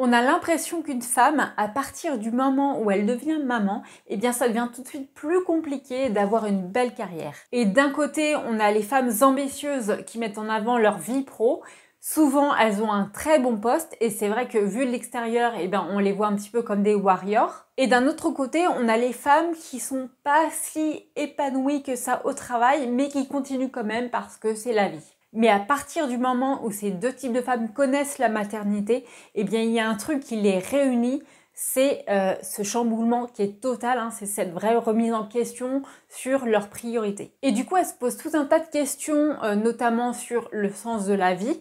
On a l'impression qu'une femme, à partir du moment où elle devient maman, eh bien ça devient tout de suite plus compliqué d'avoir une belle carrière. Et d'un côté, on a les femmes ambitieuses qui mettent en avant leur vie pro. Souvent, elles ont un très bon poste et c'est vrai que vu de l'extérieur, eh bien, on les voit un petit peu comme des warriors. Et d'un autre côté, on a les femmes qui sont pas si épanouies que ça au travail, mais qui continuent quand même parce que c'est la vie. Mais à partir du moment où ces deux types de femmes connaissent la maternité, eh bien il y a un truc qui les réunit, c'est ce chamboulement qui est total, hein, c'est cette vraie remise en question sur leurs priorités. Et du coup, elles se posent tout un tas de questions, notamment sur le sens de la vie.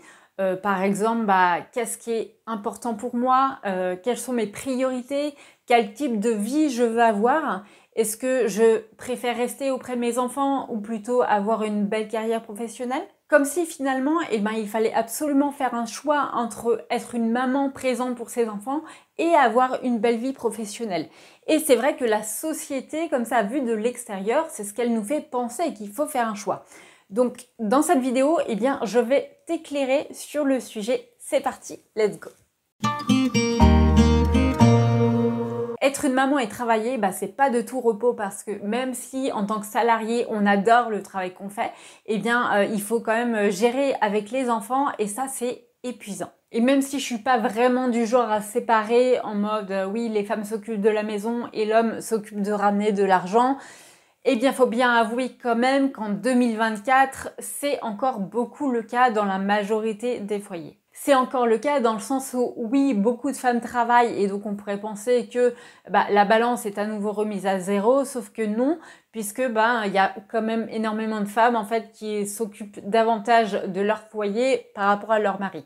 Par exemple, qu'est-ce qui est important pour moi, quelles sont mes priorités, quel type de vie je veux avoir. Est-ce que je préfère rester auprès de mes enfants ou plutôt avoir une belle carrière professionnelle? Comme si finalement, il fallait absolument faire un choix entre être une maman présente pour ses enfants et avoir une belle vie professionnelle. Et c'est vrai que la société, comme ça, vue de l'extérieur, c'est ce qu'elle nous fait penser qu'il faut faire un choix. Donc, dans cette vidéo, je vais t'éclairer sur le sujet. C'est parti, let's go! Être une maman et travailler, c'est pas de tout repos parce que même si en tant que salarié, on adore le travail qu'on fait, il faut quand même gérer avec les enfants et ça, c'est épuisant. Et même si je suis pas vraiment du genre à séparer en mode oui, les femmes s'occupent de la maison et l'homme s'occupe de ramener de l'argent, faut bien avouer quand même qu'en 2024, c'est encore beaucoup le cas dans la majorité des foyers. C'est encore le cas dans le sens où, oui, beaucoup de femmes travaillent et donc on pourrait penser que la balance est à nouveau remise à zéro, sauf que non, puisque il y a quand même énormément de femmes en fait qui s'occupent davantage de leur foyer par rapport à leur mari.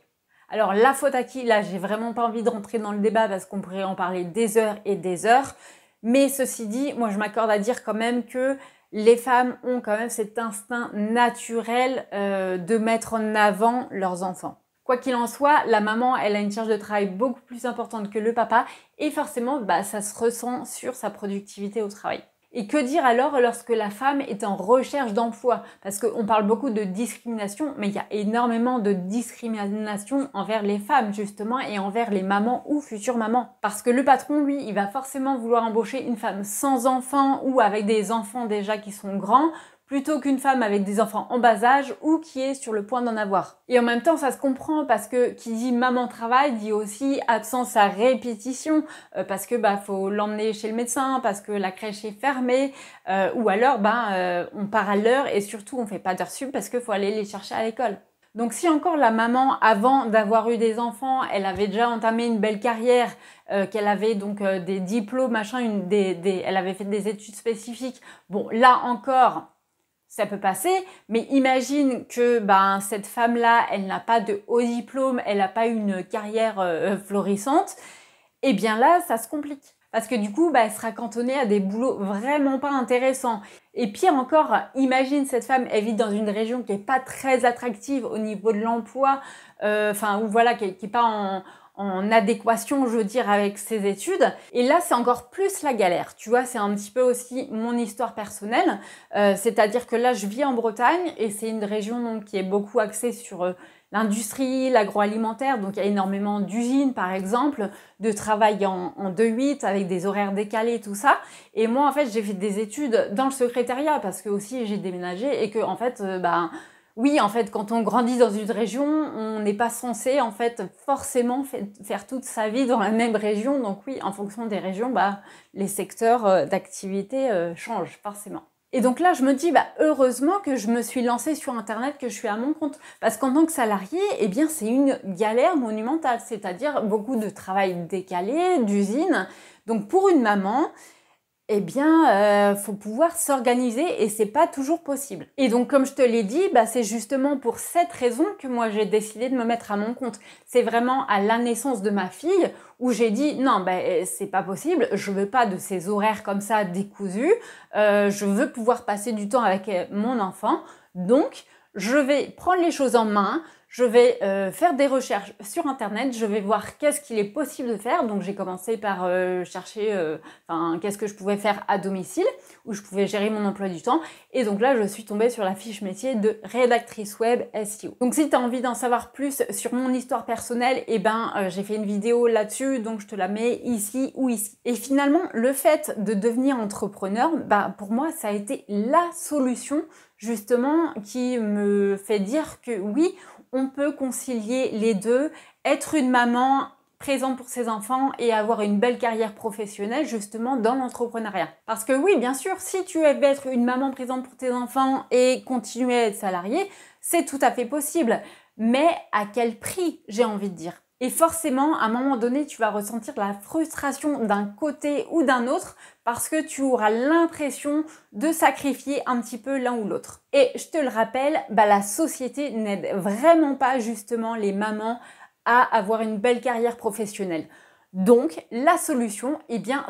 Alors la faute à qui? Là, j'ai vraiment pas envie de rentrer dans le débat parce qu'on pourrait en parler des heures et des heures. Mais ceci dit, moi je m'accorde à dire quand même que les femmes ont quand même cet instinct naturel de mettre en avant leurs enfants. Quoi qu'il en soit, la maman, elle a une charge de travail beaucoup plus importante que le papa et forcément, ça se ressent sur sa productivité au travail. Et que dire alors lorsque la femme est en recherche d'emploi? Parce qu'on parle beaucoup de discrimination, mais il y a énormément de discrimination envers les femmes justement et envers les mamans ou futures mamans. Parce que le patron, lui, il va forcément vouloir embaucher une femme sans enfants ou avec des enfants déjà qui sont grands, plutôt qu'une femme avec des enfants en bas âge ou qui est sur le point d'en avoir. Et en même temps, ça se comprend parce que qui dit maman travail dit aussi absence à répétition parce que faut l'emmener chez le médecin, parce que la crèche est fermée ou alors on part à l'heure et surtout on fait pas d'heures sup parce qu'il faut aller les chercher à l'école. Donc si encore la maman, avant d'avoir eu des enfants, elle avait déjà entamé une belle carrière, qu'elle avait donc des diplômes, elle avait fait des études spécifiques, bon là encore, ça peut passer, mais imagine que cette femme-là, elle n'a pas de haut diplôme, elle n'a pas une carrière florissante, et bien là, ça se complique. Parce que du coup, elle sera cantonnée à des boulots vraiment pas intéressants. Et pire encore, imagine cette femme, elle vit dans une région qui n'est pas très attractive au niveau de l'emploi, qui n'est pas en adéquation, je veux dire, avec ses études. Et là, c'est encore plus la galère. Tu vois, c'est un petit peu aussi mon histoire personnelle. C'est-à-dire que là, je vis en Bretagne et c'est une région donc, qui est beaucoup axée sur l'industrie, l'agroalimentaire. Donc, il y a énormément d'usines, par exemple, de travail en 2-8 avec des horaires décalés, tout ça. Et moi, en fait, j'ai fait des études dans le secrétariat parce que aussi, j'ai déménagé et que, en fait, oui, en fait, quand on grandit dans une région, on n'est pas censé, en fait, forcément faire toute sa vie dans la même région. Donc oui, en fonction des régions, les secteurs d'activité changent forcément. Et donc là, je me dis, heureusement que je me suis lancée sur Internet, que je suis à mon compte. Parce qu'en tant que salarié, c'est une galère monumentale. C'est-à-dire beaucoup de travail décalé, d'usine. Donc pour une maman, faut pouvoir s'organiser et c'est pas toujours possible. Et donc, comme je te l'ai dit, c'est justement pour cette raison que moi j'ai décidé de me mettre à mon compte. C'est vraiment à la naissance de ma fille où j'ai dit non, c'est pas possible, je veux pas de ces horaires comme ça décousus, je veux pouvoir passer du temps avec mon enfant, donc je vais prendre les choses en main. je vais faire des recherches sur internet, je vais voir qu'est-ce qu'il est possible de faire. Donc j'ai commencé par chercher qu'est-ce que je pouvais faire à domicile, où je pouvais gérer mon emploi du temps. Et donc là, je suis tombée sur la fiche métier de rédactrice web SEO. Donc si tu as envie d'en savoir plus sur mon histoire personnelle, j'ai fait une vidéo là-dessus, donc je te la mets ici ou ici. Et finalement, le fait de devenir entrepreneur, pour moi, ça a été la solution justement qui me fait dire que oui, on peut concilier les deux, être une maman présente pour ses enfants et avoir une belle carrière professionnelle justement dans l'entrepreneuriat. Parce que oui, bien sûr, si tu veux être une maman présente pour tes enfants et continuer à être salariée, c'est tout à fait possible. Mais à quel prix, j'ai envie de dire? Et forcément, à un moment donné, tu vas ressentir la frustration d'un côté ou d'un autre parce que tu auras l'impression de sacrifier un petit peu l'un ou l'autre. Et je te le rappelle, la société n'aide vraiment pas justement les mamans à avoir une belle carrière professionnelle. Donc, la solution,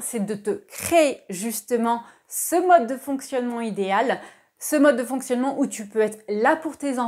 c'est de te créer justement ce mode de fonctionnement idéal, ce mode de fonctionnement où tu peux être là pour tes enfants,